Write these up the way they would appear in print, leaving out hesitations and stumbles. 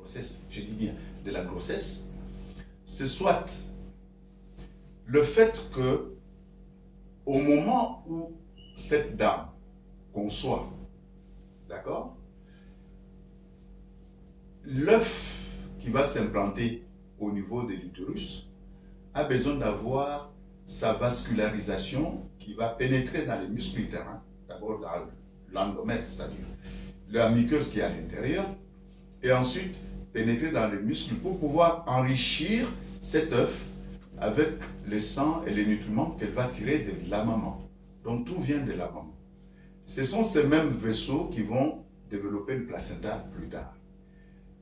grossesse, je dis bien de la grossesse, c'est soit le fait que au moment où cette dame conçoit, d'accord, l'œuf qui va s'implanter au niveau de l'utérus a besoin d'avoir sa vascularisation qui va pénétrer dans les muscles utérin, d'abord dans l'endomètre, c'est-à-dire la muqueuse qui est à l'intérieur, et ensuite pénétrer dans les muscles pour pouvoir enrichir cet œuf avec le sang et les nutriments qu'elle va tirer de la maman. Donc tout vient de la maman. Ce sont ces mêmes vaisseaux qui vont développer le placenta plus tard.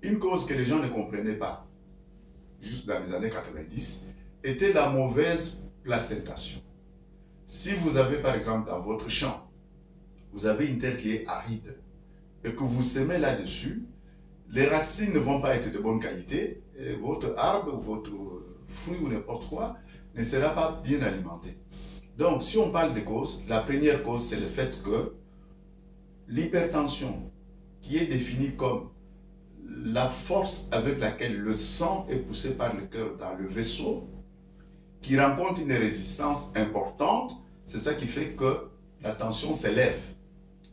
Une cause que les gens ne comprenaient pas, juste dans les années 90, était la mauvaise placentation. Si vous avez par exemple dans votre champ, vous avez une terre qui est aride et que vous semez là-dessus, les racines ne vont pas être de bonne qualité et votre arbre ou votre fruit ou n'importe quoi ne sera pas bien alimenté. Donc si on parle de causes, la première cause c'est le fait que l'hypertension qui est définie comme la force avec laquelle le sang est poussé par le cœur dans le vaisseau, qui rencontre une résistance importante, c'est ça qui fait que la tension s'élève.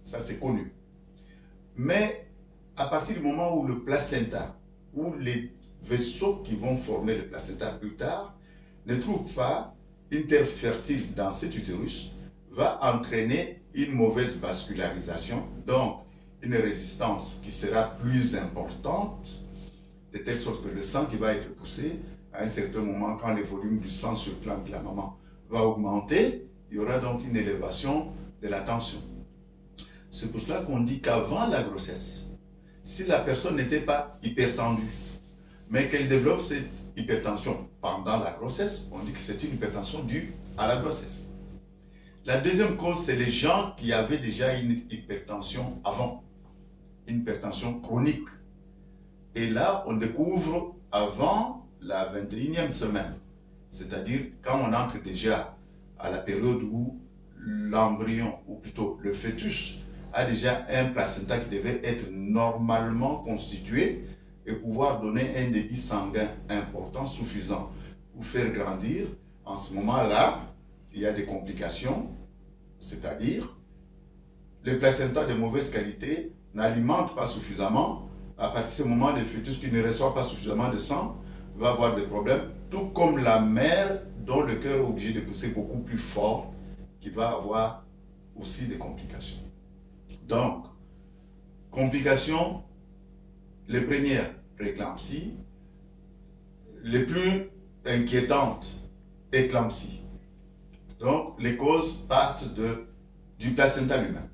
Ça, c'est connu. Mais à partir du moment où le placenta, ou les vaisseaux qui vont former le placenta plus tard, ne trouvent pas une terre fertile dans cet utérus, va entraîner une mauvaise vascularisation, donc une résistance qui sera plus importante, de telle sorte que le sang qui va être poussé, à un certain moment, quand le volume du sang sur le flanc de la maman va augmenter, il y aura donc une élévation de la tension. C'est pour cela qu'on dit qu'avant la grossesse, si la personne n'était pas hypertendue, mais qu'elle développe cette hypertension pendant la grossesse, on dit que c'est une hypertension due à la grossesse. La deuxième cause, c'est les gens qui avaient déjà une hypertension avant, une hypertension chronique. Et là, on découvre avant la 21e semaine, c'est-à-dire quand on entre déjà à la période où l'embryon, ou plutôt le fœtus, a déjà un placenta qui devait être normalement constitué et pouvoir donner un débit sanguin important, suffisant pour faire grandir. En ce moment-là, il y a des complications, c'est-à-dire le placenta de mauvaise qualité n'alimente pas suffisamment. À partir de ce moment, le fœtus qui ne reçoit pas suffisamment de sang va avoir des problèmes, tout comme la mère dont le cœur est obligé de pousser beaucoup plus fort, qui va avoir aussi des complications. Donc, complications, les premières, préclampsie, les plus inquiétantes, éclampsie. Donc, les causes partent du placenta lui-même.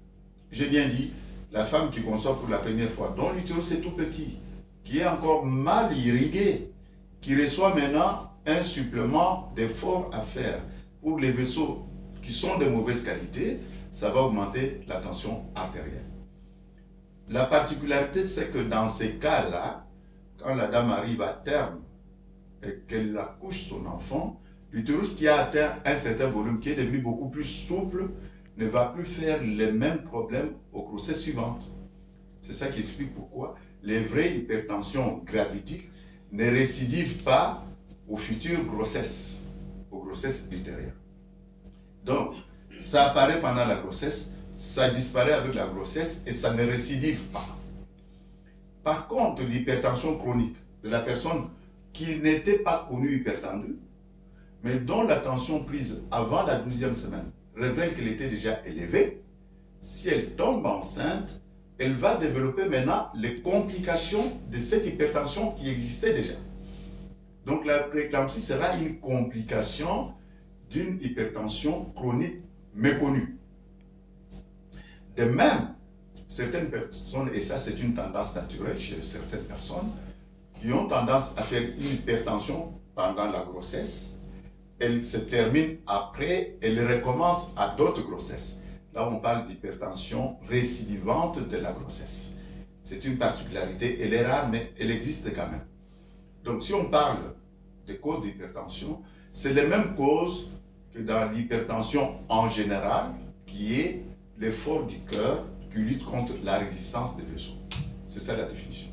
J'ai bien dit, la femme qui conçoit pour la première fois, dont l'utérus est tout petit, qui est encore mal irrigué, qui reçoit maintenant un supplément d'effort à faire pour les vaisseaux qui sont de mauvaise qualité, ça va augmenter la tension artérielle. La particularité, c'est que dans ces cas-là, quand la dame arrive à terme et qu'elle accouche son enfant, l'utérus qui a atteint un certain volume, qui est devenu beaucoup plus souple, ne va plus faire les mêmes problèmes aux grossesses suivantes. C'est ça qui explique pourquoi les vraies hypertensions gravitiques ne récidivent pas aux futures grossesses, aux grossesses ultérieures. Donc, ça apparaît pendant la grossesse, ça disparaît avec la grossesse et ça ne récidive pas. Par contre, l'hypertension chronique de la personne qui n'était pas connue hypertendue, mais dont la tension prise avant la 12e semaine révèle qu'elle était déjà élevée, si elle tombe enceinte, elle va développer maintenant les complications de cette hypertension qui existait déjà. Donc la prééclampsie sera une complication d'une hypertension chronique méconnue. De même, certaines personnes, et ça c'est une tendance naturelle chez certaines personnes, qui ont tendance à faire une hypertension pendant la grossesse, elle se termine après, elle recommence à d'autres grossesses. Là, on parle d'hypertension récidivante de la grossesse. C'est une particularité, elle est rare, mais elle existe quand même. Donc, si on parle des causes d'hypertension, c'est les mêmes causes que dans l'hypertension en général, qui est l'effort du cœur qui lutte contre la résistance des vaisseaux. C'est ça la définition.